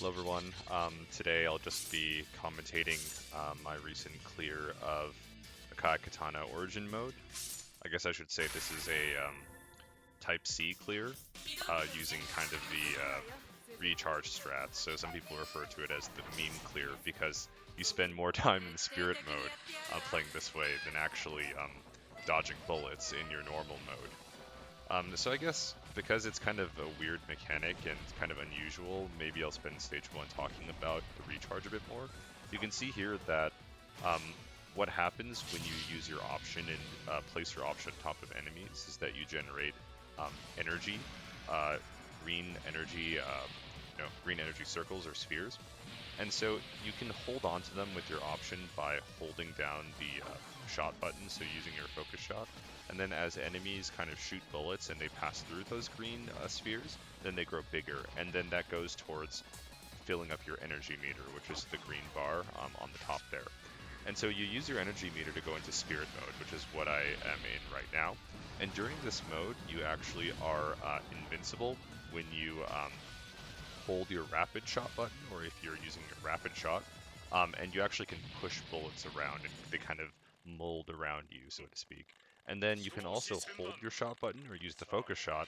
Hello everyone. Today I'll just be commentating my recent clear of Akai Katana Origin mode. I guess I should say this is a Type C clear using kind of the recharge strats. So some people refer to it as the meme clear because you spend more time in spirit mode playing this way than actually dodging bullets in your normal mode. So I guess because it's kind of a weird mechanic and kind of unusual, maybe I'll spend stage 1 talking about the recharge a bit more. You can see here that what happens when you use your option and place your option on top of enemies is that you generate energy, green energy, green energy circles or spheres. And so you can hold on to them with your option by holding down the shot button, so using your focus shot. And then as enemies kind of shoot bullets and they pass through those green spheres, then they grow bigger. And then that goes towards filling up your energy meter, which is the green bar on the top there. And so you use your energy meter to go into spirit mode, which is what I am in right now. And during this mode, you actually are invincible when you hold your rapid shot button, or if you're using your rapid shot, and you actually can push bullets around and they kind of mold around you, so to speak. And then you can also hold your shot button or use the focus shot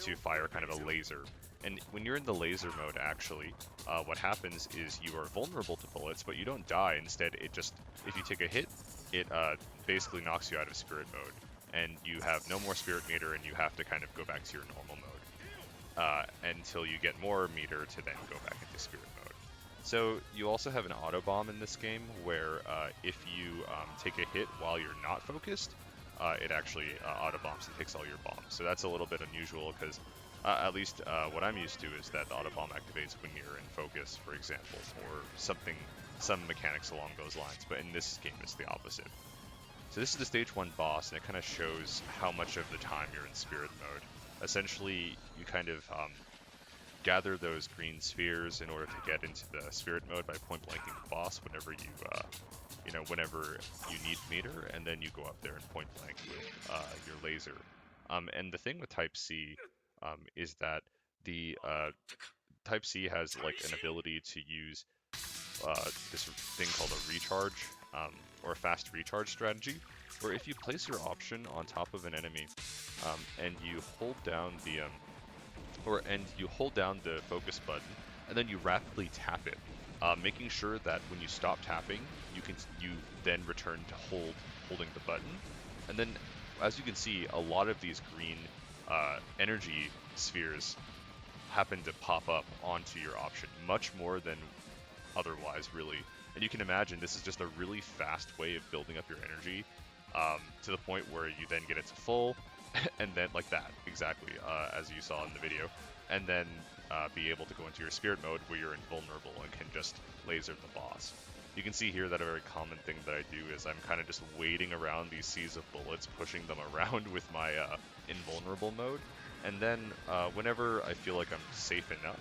to fire kind of a laser. And when you're in the laser mode, actually, what happens is you are vulnerable to bullets, but you don't die. Instead, if you take a hit, it basically knocks you out of spirit mode. And you have no more spirit meter, and you have to kind of go back to your normal mode until you get more meter to then go back into spirit mode. So you also have an auto bomb in this game where if you take a hit while you're not focused, it actually auto bombs and takes all your bombs. So that's a little bit unusual because at least what I'm used to is that the auto bomb activates when you're in focus, for example, or some mechanics along those lines. But in this game, it's the opposite. So this is the stage 1 boss, and it kind of shows how much of the time you're in spirit mode. Essentially, you kind of gather those green spheres in order to get into the spirit mode by point blanking the boss whenever whenever you need meter, and then you go up there and point blank with your laser. And the thing with Type C is that the Type C has like an ability to use this thing called a recharge or a fast recharge strategy, where if you place your option on top of an enemy and you hold down the focus button, and then you rapidly tap it, making sure that when you stop tapping, you then return to holding the button. And then, as you can see, a lot of these green energy spheres happen to pop up onto your option, much more than otherwise, really. And you can imagine this is just a really fast way of building up your energy to the point where you then get it to full, and then like that, exactly, as you saw in the video, and then be able to go into your spirit mode where you're invulnerable and can just laser the boss. You can see here that a very common thing that I do is I'm kind of just wading around these seas of bullets, pushing them around with my invulnerable mode, and then whenever I feel like I'm safe enough,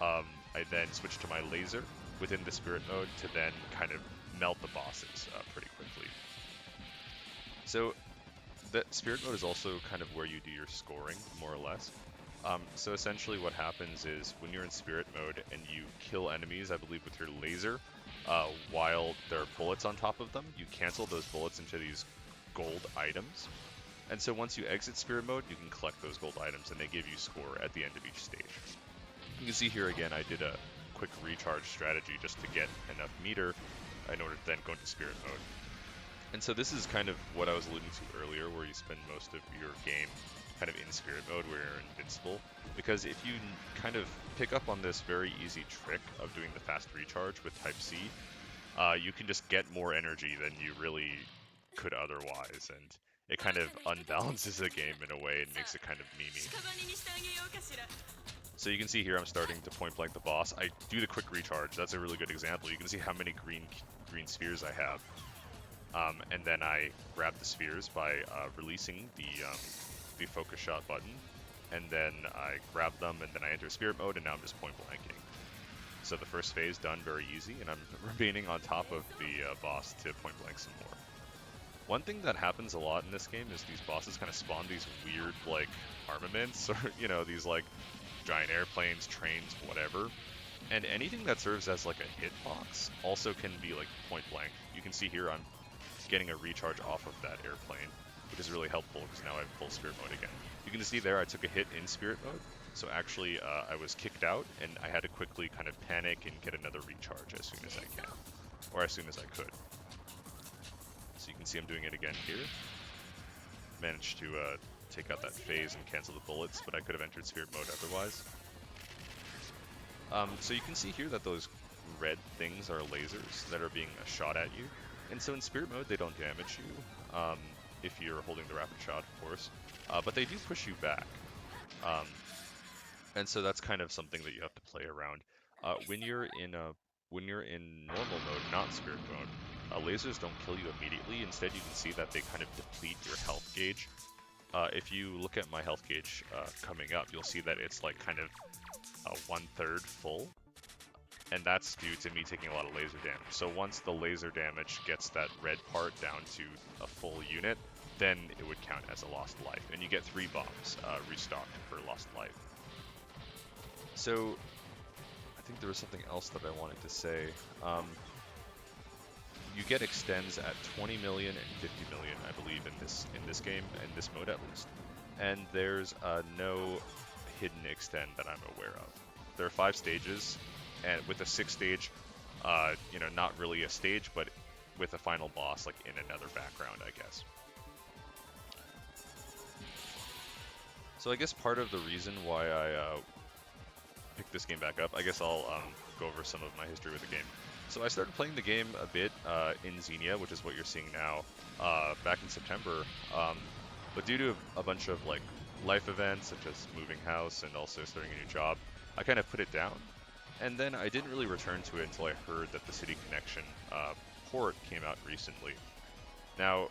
I then switch to my laser within the spirit mode to then kind of melt the bosses pretty quickly. So the spirit mode is also kind of where you do your scoring, more or less. So essentially what happens is when you're in spirit mode and you kill enemies, I believe with your laser, while there are bullets on top of them, you cancel those bullets into these gold items. And so once you exit spirit mode, you can collect those gold items and they give you score at the end of each stage. You can see here again, I did a quick recharge strategy just to get enough meter in order to then go into spirit mode. And so this is kind of what I was alluding to earlier, where you spend most of your game kind of in spirit mode where you're invincible. Because if you kind of pick up on this very easy trick of doing the fast recharge with Type C, you can just get more energy than you really could otherwise, and it kind of unbalances the game in a way and makes it kind of memey. So you can see here I'm starting to point blank the boss. I do the quick recharge. That's a really good example. You can see how many green spheres I have. And then I grab the spheres by releasing the focus shot button, and then I grab them, and then I enter spirit mode, and now I'm just point blanking. So the first phase done very easy, and I'm remaining on top of the boss to point blank some more. One thing that happens a lot in this game is these bosses kind of spawn these weird like armaments, or these like giant airplanes, trains, whatever. And anything that serves as like a hitbox also can be like point blank. You can see here I'm getting a recharge off of that airplane, which is really helpful because now I have full spirit mode again. You can see there I took a hit in spirit mode, so actually I was kicked out and I had to quickly kind of panic and get another recharge as soon as I can, or as soon as I could. So you can see I'm doing it again here. Managed to take out that phase and cancel the bullets, but I could have entered spirit mode otherwise. So you can see here that those red things are lasers that are being shot at you. And so in spirit mode, they don't damage you, if you're holding the rapid shot, of course. But they do push you back. And so that's kind of something that you have to play around. When you're in normal mode, not spirit mode, lasers don't kill you immediately. Instead, you can see that they kind of deplete your health gauge. If you look at my health gauge coming up, you'll see that it's like kind of 1/3 full, and that's due to me taking a lot of laser damage. So once the laser damage gets that red part down to a full unit, then it would count as a lost life, and you get 3 bombs restocked per lost life. So I think there was something else that I wanted to say. You get extends at 20 million and 50 million, I believe, in this game, in this mode at least. And there's no hidden extend that I'm aware of. There are 5 stages, and with a 6th stage, you know, not really a stage, but with a final boss like in another background, I guess. So I guess part of the reason why I picked this game back up, I guess I'll go over some of my history with the game. So I started playing the game a bit in Xenia, which is what you're seeing now, back in September. But due to a bunch of like life events, such as moving house and also starting a new job, I kind of put it down. And then I didn't really return to it until I heard that the City Connection port came out recently. Now,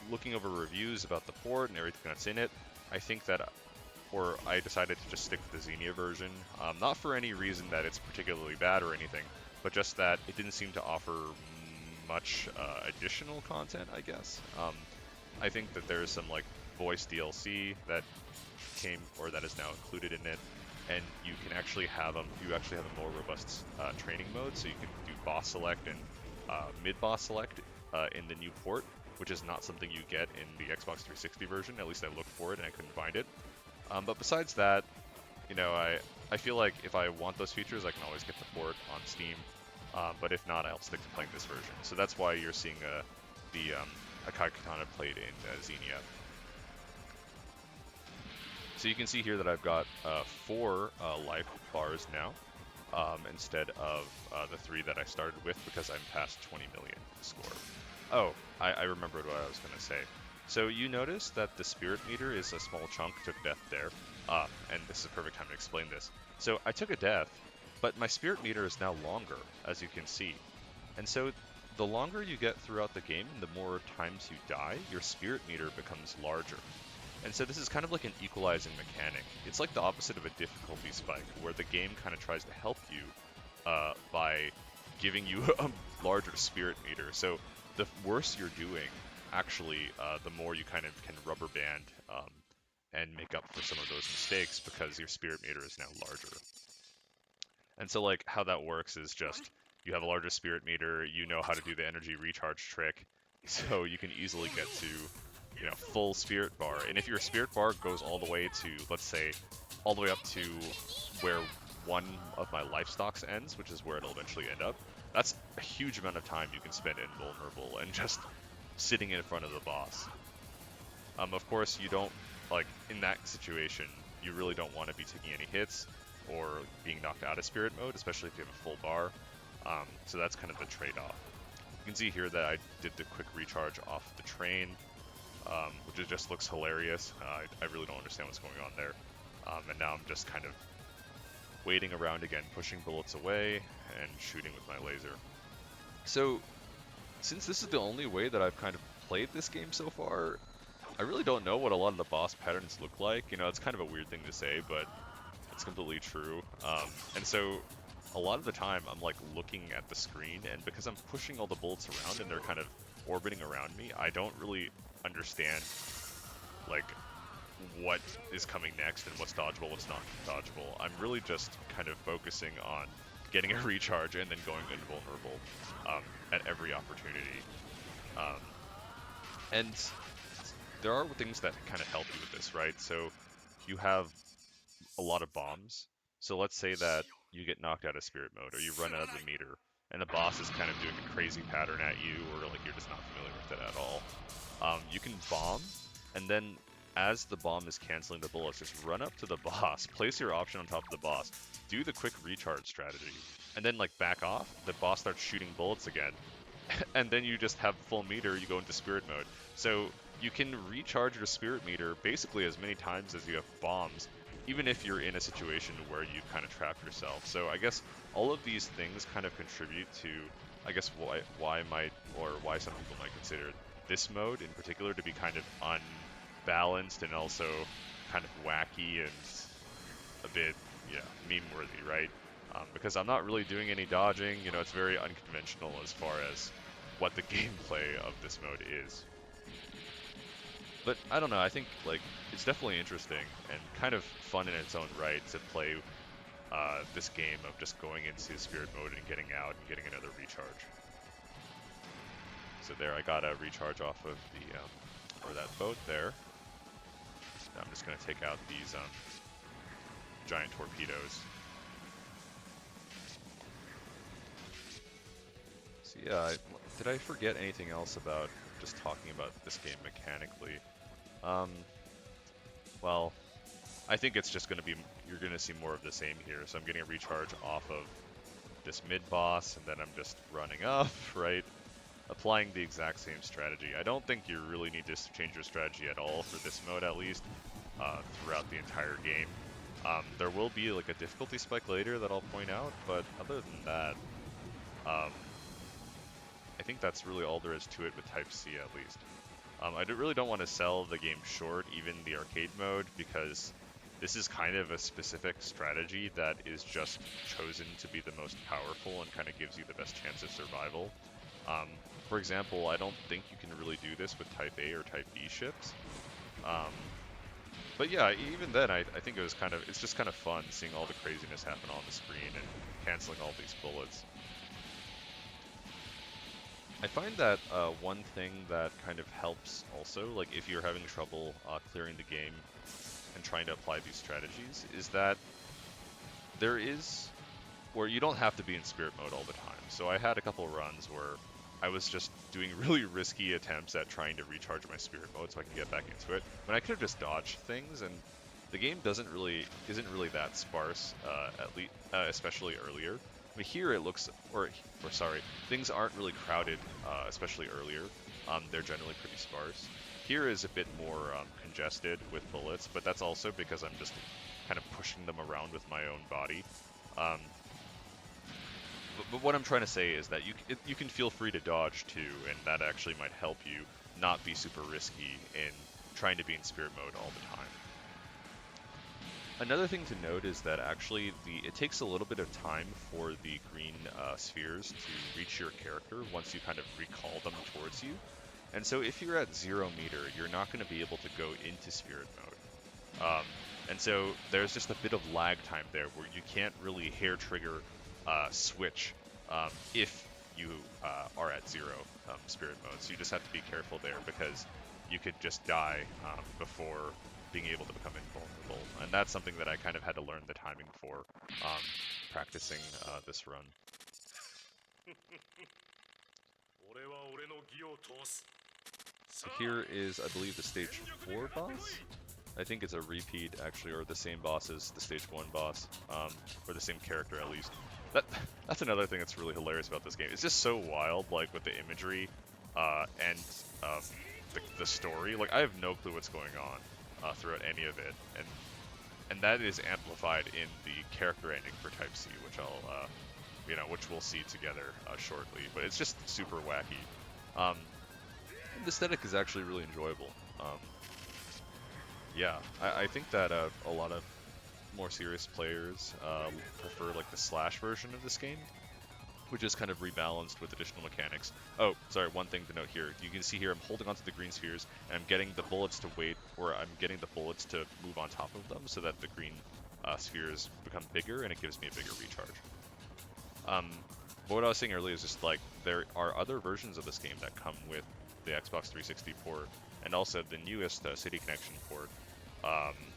looking over reviews about the port and everything that's in it, I think that, or I decided to just stick with the Xenia version, not for any reason that it's particularly bad or anything, but just that it didn't seem to offer much additional content, I guess. I think that there's some like voice DLC that came, or that is now included in it, and you can actually have you actually have a more robust training mode, so you can do boss select and mid-boss select in the new port, which is not something you get in the Xbox 360 version. At least I looked for it and I couldn't find it. But besides that, you know, I feel like if I want those features, I can always get the port on Steam. But if not, I'll stick to playing this version. So that's why you're seeing the Akai Katana played in Xenia. So you can see here that I've got 4 life bars now, instead of the 3 that I started with, because I'm past 20 million score. Oh, I remembered what I was going to say. So you notice that the spirit meter is a small chunk, took death there, and this is a perfect time to explain this. So I took a death, but my spirit meter is now longer, as you can see. And so the longer you get throughout the game, the more times you die, your spirit meter becomes larger. And so this is kind of like an equalizing mechanic. It's like the opposite of a difficulty spike, where the game kind of tries to help you by giving you a larger spirit meter. So the worse you're doing, actually, the more you kind of can rubber band and make up for some of those mistakes, because your spirit meter is now larger. And so like how that works is just you have a larger spirit meter, you know how to do the energy recharge trick, so you can easily get to, you know, full spirit bar. And if your spirit bar goes all the way to, let's say, all the way up to where one of my life stocks ends, which is where it'll eventually end up, that's a huge amount of time you can spend invulnerable and just sitting in front of the boss. Of course, you don't, like, in that situation, you really don't want to be taking any hits or being knocked out of spirit mode, especially if you have a full bar. So that's kind of the trade-off. You can see here that I did the quick recharge off the train, which just looks hilarious. I really don't understand what's going on there. And now I'm just kind of waiting around again, pushing bullets away and shooting with my laser. So, since this is the only way that I've kind of played this game so far, I really don't know what a lot of the boss patterns look like. You know, it's kind of a weird thing to say, but it's completely true. And so, a lot of the time, I'm like looking at the screen, and because I'm pushing all the bullets around and they're kind of orbiting around me, I don't really understand like what is coming next and what's dodgeable, what's not dodgeable. I'm really just kind of focusing on getting a recharge and then going invulnerable at every opportunity. And there are things that kind of help you with this, right? So you have a lot of bombs. So let's say that you get knocked out of spirit mode or you run out of the meter and the boss is kind of doing a crazy pattern at you or like you're just not familiar with it at all. You can bomb, and then as the bomb is canceling the bullets, just run up to the boss, place your option on top of the boss, do the quick recharge strategy, and then like back off, the boss starts shooting bullets again, and then you just have full meter, you go into spirit mode. So you can recharge your spirit meter basically as many times as you have bombs, even if you're in a situation where you kind of trap yourself. So I guess all of these things kind of contribute to, I guess, why some people might consider this mode in particular to be kind of unbalanced and also kind of wacky and a bit, yeah, meme-worthy, right? Because I'm not really doing any dodging, you know, it's very unconventional as far as what the gameplay of this mode is. But I don't know, I think like it's definitely interesting and kind of fun in its own right to play this game of just going into spirit mode and getting out and getting another recharge. So there, I got a recharge off of the, or that boat there. Now I'm just going to take out these giant torpedoes. So yeah, did I forget anything else about just talking about this game mechanically? Well, I think it's just going to be, you're going to see more of the same here. So I'm getting a recharge off of this mid-boss, and then I'm just running up, right? Applying the exact same strategy. I don't think you really need to change your strategy at all for this mode, at least, throughout the entire game. There will be like a difficulty spike later that I'll point out, but other than that, I think that's really all there is to it with Type C, at least. I really don't want to sell the game short, even the arcade mode, because this is kind of a specific strategy that is just chosen to be the most powerful and kind of gives you the best chance of survival. For example, I don't think you can really do this with Type A or Type B ships. But yeah, even then, I think it's just kind of fun seeing all the craziness happen on the screen and canceling all these bullets. I find that one thing that kind of helps also, like if you're having trouble clearing the game and trying to apply these strategies, is that there is, where you don't have to be in spirit mode all the time. So I had a couple runs where I was just doing really risky attempts at trying to recharge my spirit mode so I can get back into it, when I could have just dodged things, and the game isn't really that sparse, at least especially earlier. But here it looks, things aren't really crowded, especially earlier. They're generally pretty sparse. Here is a bit more congested with bullets, but that's also because I'm just kind of pushing them around with my own body. But what I'm trying to say is that you can feel free to dodge too, and that actually might help you not be super risky in trying to be in spirit mode all the time. Another thing to note is that actually it takes a little bit of time for the green spheres to reach your character once you kind of recall them towards you. And so if you're at 0 meter, you're not going to be able to go into spirit mode. And so there's just a bit of lag time there where you can't really hair trigger switch if you are at 0 spirit mode. So you just have to be careful there because you could just die before being able to become invulnerable. And that's something that I kind of had to learn the timing for practicing this run. So here is, I believe, the stage 4 boss. I think it's a repeat, actually, or the same boss as the stage 1 boss, or the same character at least. That's another thing that's really hilarious about this game. It's just so wild, like with the imagery and the story. Like I have no clue what's going on throughout any of it, and that is amplified in the character ending for Type C, which which we'll see together shortly. But it's just super wacky. The aesthetic is actually really enjoyable. Yeah, I think that a lot of more serious players prefer like the slash version of this game. which is kind of rebalanced with additional mechanics. Oh, sorry, one thing to note here. You can see here I'm holding onto the green spheres, and I'm getting the bullets to wait, or I'm getting the bullets to move on top of them so that the green spheres become bigger, and it gives me a bigger recharge. But what I was saying earlier is just like, there are other versions of this game that come with the Xbox 360 port, and also the newest City Connection port,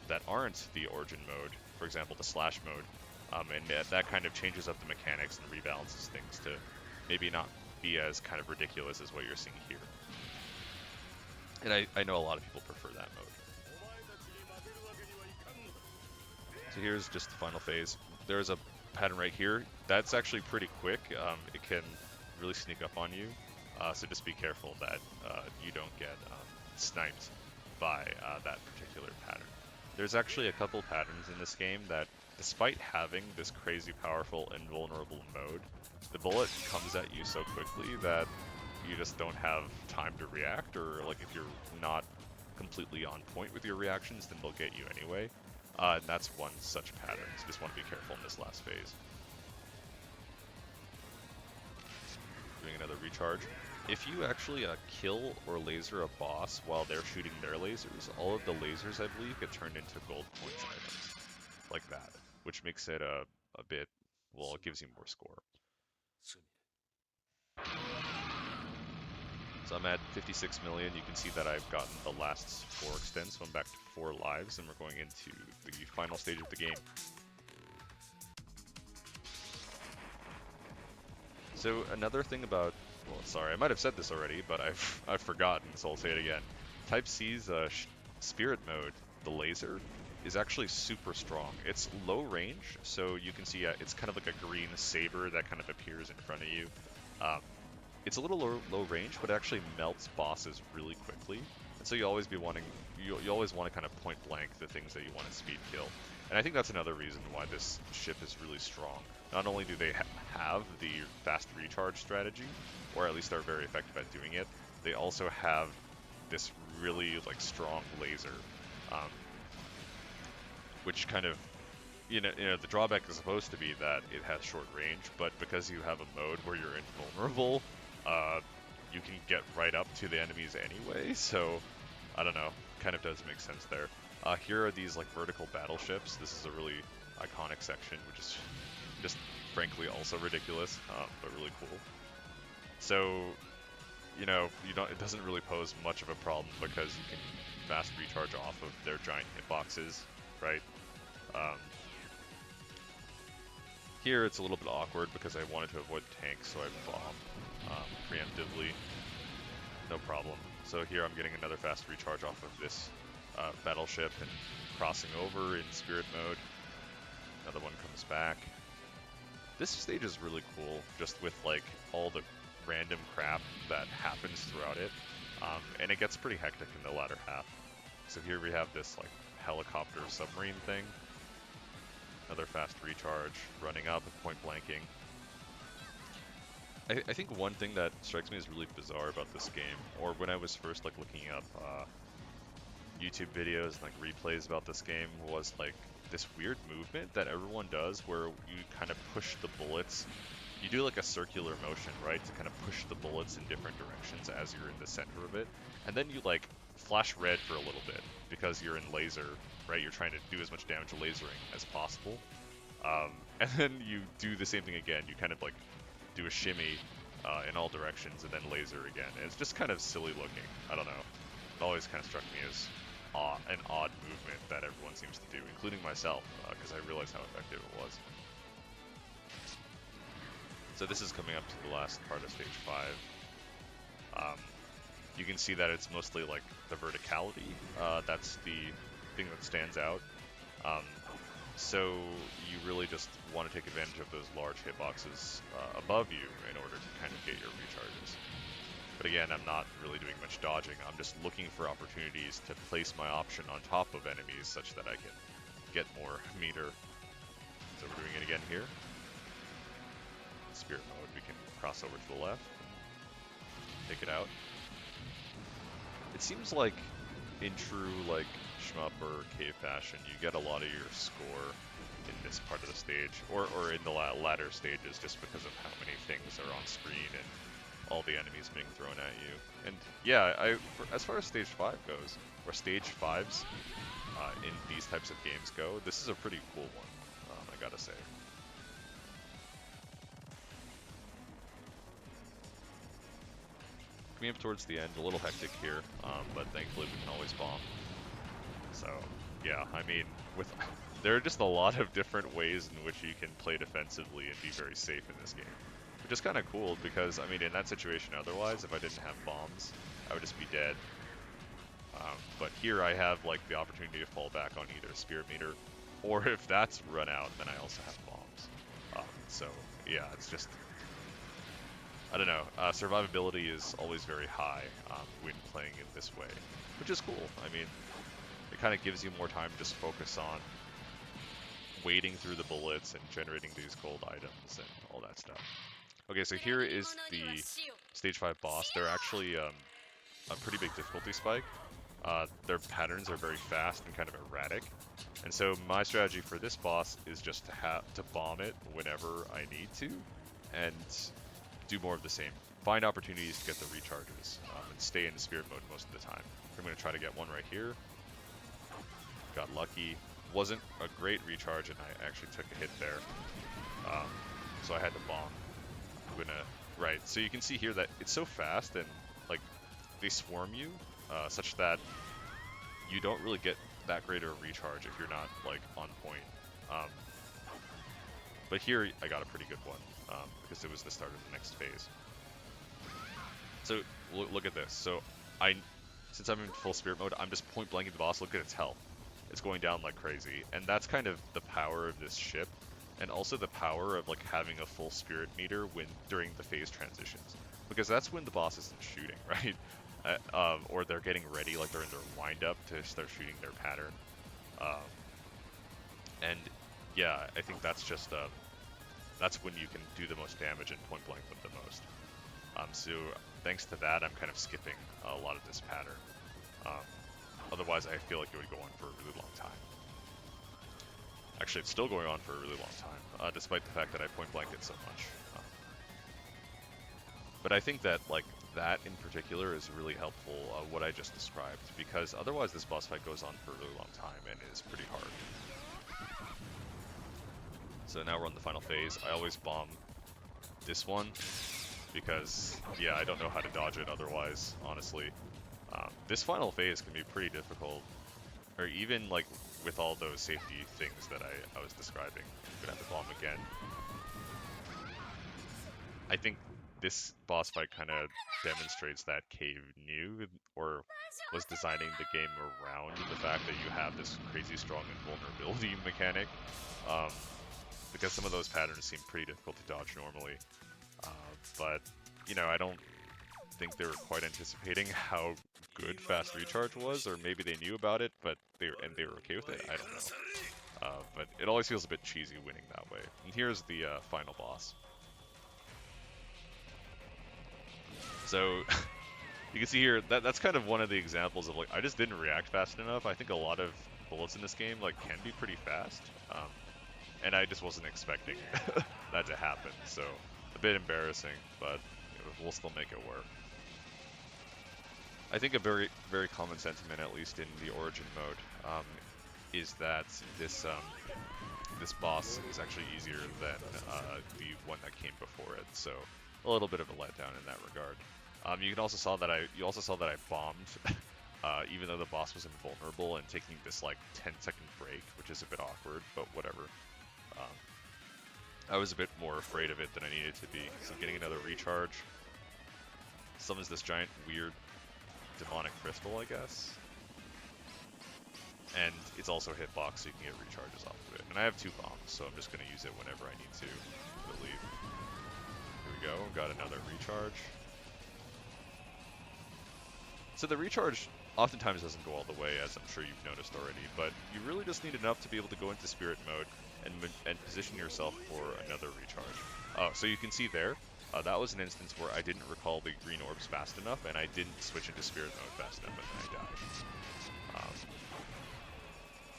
that aren't the Origin mode, for example, the Slash mode. And that kind of changes up the mechanics and rebalances things to maybe not be as kind of ridiculous as what you're seeing here. And I know a lot of people prefer that mode. So here's just the final phase. There's a pattern right here. That's actually pretty quick. It can really sneak up on you. So just be careful that you don't get sniped by that particular pattern. There's actually a couple patterns in this game that, despite having this crazy powerful invulnerable mode, the bullet comes at you so quickly that you just don't have time to react, or like if you're not completely on point with your reactions, then they'll get you anyway. And that's one such pattern, so just want to be careful in this last phase. Doing another recharge. If you actually kill or laser a boss while they're shooting their lasers, all of the lasers, I believe, get turned into gold points items. Like that, which makes it a bit, well, it gives you more score. So I'm at 56 million. You can see that I've gotten the last 4 extents, so I'm back to 4 lives, and we're going into the final stage of the game. So another thing about, well, sorry, I might have said this already, but I've forgotten, so I'll say it again. Type C's spirit mode, the laser, is actually super strong. It's low range, so you can see it's kind of like a green saber that kind of appears in front of you. It's a little low range, but it actually melts bosses really quickly. And so you always want to kind of point blank the things that you want to speed kill. And I think that's another reason why this ship is really strong. Not only do they have the fast recharge strategy, or at least they're very effective at doing it, they also have this really like strong laser, which kind of, you know, the drawback is supposed to be that it has short range, but because you have a mode where you're invulnerable, you can get right up to the enemies anyway, so I don't know, kind of does make sense there. Here are these like vertical battleships. This is a really iconic section, which is just frankly also ridiculous, but really cool. So, you know, it doesn't really pose much of a problem because you can fast recharge off of their giant hitboxes, right? Here it's a little bit awkward because I wanted to avoid tanks, so I bombed preemptively. No problem. So here I'm getting another fast recharge off of this battleship and crossing over in spirit mode. Another one comes back. This stage is really cool, just with like all the random crap that happens throughout it, and it gets pretty hectic in the latter half. So here we have this like helicopter submarine thing. Another fast recharge, running up and point blanking. I think one thing that strikes me as really bizarre about this game, or when I was first like looking up YouTube videos and like replays about this game, was like this weird movement that everyone does where you kind of push the bullets. You do like a circular motion, right, to kind of push the bullets in different directions as you're in the center of it, and then you like flash red for a little bit because you're in laser, right? You're trying to do as much damage lasering as possible, and then you do the same thing again. You kind of like do a shimmy in all directions and then laser again. And it's just kind of silly looking. I don't know. It always kind of struck me as an odd movement that everyone seems to do, including myself, because I realized how effective it was. So this is coming up to the last part of stage 5. You can see that it's mostly like the verticality. That's the thing that stands out. So you really just want to take advantage of those large hitboxes above you in order to kind of get your recharges. But again, I'm not really doing much dodging. I'm just looking for opportunities to place my option on top of enemies such that I can get more meter. So we're doing it again here. Spirit mode, we can cross over to the left, take it out. It seems like in true like Shmup or cave fashion, you get a lot of your score in this part of the stage, or in the latter stages, just because of how many things are on screen and all the enemies being thrown at you. And yeah, as far as stage 5 goes, or stage 5s in these types of games go, this is a pretty cool one, I gotta say. Coming up towards the end, a little hectic here, but thankfully we can always bomb. So yeah, I mean, there are just a lot of different ways in which you can play defensively and be very safe in this game. Which is kind of cool because, I mean, in that situation otherwise, if I didn't have bombs, I would just be dead. But here I have, like, the opportunity to fall back on either Spirit Meter, or if that's run out, then I also have bombs. So, yeah, it's just, I don't know, survivability is always very high when playing in this way, which is cool. I mean, it kind of gives you more time to just focus on wading through the bullets and generating these gold items and all that stuff. Okay, so here is the stage 5 boss. They're actually a pretty big difficulty spike. Their patterns are very fast and kind of erratic. And so my strategy for this boss is just to bomb it whenever I need to and do more of the same. Find opportunities to get the recharges and stay in spirit mode most of the time. I'm going to try to get one right here. Got lucky. Wasn't a great recharge and I actually took a hit there. So I had to bomb. Right, so you can see here that it's so fast and like they swarm you such that you don't really get that great of a recharge if you're not like on point. But here I got a pretty good one because it was the start of the next phase. So look at this. So since I'm in full spirit mode, I'm just point blanking the boss. Look at its health. It's going down like crazy, and that's kind of the power of this ship. And also the power of like having a full spirit meter during the phase transitions, because that's when the boss isn't shooting, right? Or they're getting ready, like they're in their wind up to start shooting their pattern. And yeah, I think that's just that's when you can do the most damage and point blank them the most. So thanks to that, I'm kind of skipping a lot of this pattern. Otherwise, I feel like it would go on for a really long time. Actually, it's still going on for a really long time, despite the fact that I point blank it so much. But I think that like that in particular is really helpful, what I just described, because otherwise this boss fight goes on for a really long time and is pretty hard. So now we're on the final phase. I always bomb this one because, yeah, I don't know how to dodge it otherwise, honestly. This final phase can be pretty difficult, or even like with all those safety things that I was describing. I'm gonna have to bomb again. I think this boss fight kind of demonstrates that Cave knew or was designing the game around the fact that you have this crazy strong invulnerability mechanic, because some of those patterns seem pretty difficult to dodge normally. But you know, I don't think they were quite anticipating how good fast recharge was, or maybe they knew about it, but they were okay with it. I don't know. But it always feels a bit cheesy winning that way. And here's the final boss. So you can see here that's kind of one of the examples of like I just didn't react fast enough. I think a lot of bullets in this game like can be pretty fast, and I just wasn't expecting that to happen. So a bit embarrassing, but we'll still make it work. I think a very, very common sentiment, at least in the Origin mode, is that this boss is actually easier than the one that came before it. So a little bit of a letdown in that regard. You also saw that I bombed, even though the boss was invulnerable, and taking this like 10-second break, which is a bit awkward, but whatever. I was a bit more afraid of it than I needed to be. So getting another recharge summons this giant weird demonic crystal, I guess. And it's also a hitbox, so you can get recharges off of it. And I have 2 bombs, so I'm just going to use it whenever I need to, I believe. Here we go, got another recharge. So the recharge oftentimes doesn't go all the way, as I'm sure you've noticed already, but you really just need enough to be able to go into spirit mode and position yourself for another recharge. Oh, so you can see there, that was an instance where I didn't recall the green orbs fast enough, and I didn't switch into spirit mode fast enough, and then I died.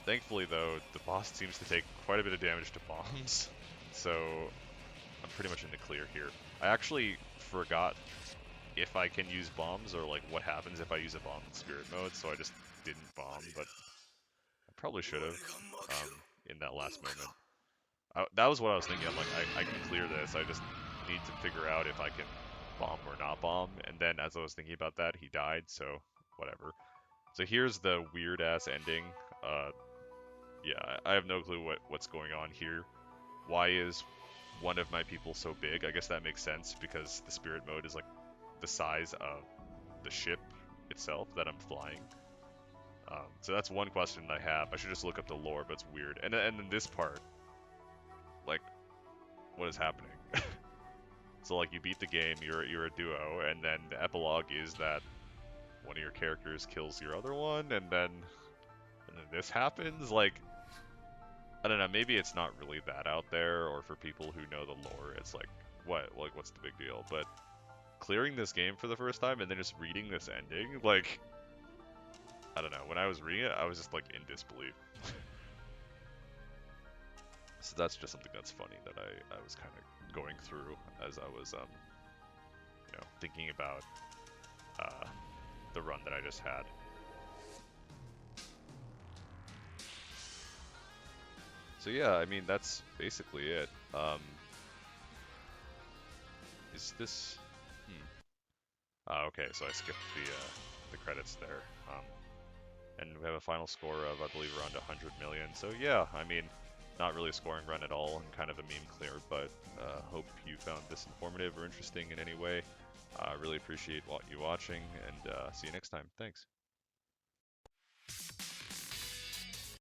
Thankfully, though, the boss seems to take quite a bit of damage to bombs, so I'm pretty much in the clear here. I actually forgot if I can use bombs or like what happens if I use a bomb in spirit mode, so I just didn't bomb, but I probably should have in that last moment. That was what I was thinking. I'm like, I can clear this. I just need to figure out if I can bomb or not bomb. And then as I was thinking about that, he died, so whatever. So here's the weird ass ending. Yeah, I have no clue what's going on here. Why is one of my people so big? I guess that makes sense because the spirit mode is like the size of the ship itself that I'm flying. So that's one question I have. I should just look up the lore, but it's weird. And then this part, like, what is happening? So like you beat the game, you're a duo, and then the epilogue is that one of your characters kills your other one, and then this happens. Like, I don't know, maybe it's not really that out there, or for people who know the lore, it's like what's the big deal? But clearing this game for the first time and then just reading this ending, like, I don't know. When I was reading it, I was just like in disbelief. So that's just something that's funny that I was kind of going through as I was thinking about the run that I just had. So yeah, I mean that's basically it. Is this? Okay, so I skipped the credits there. And we have a final score of, I believe, around 100 million. So yeah, I mean, not really a scoring run at all, and kind of a meme clear. But hope you found this informative or interesting in any way. Really appreciate you watching, and see you next time. Thanks.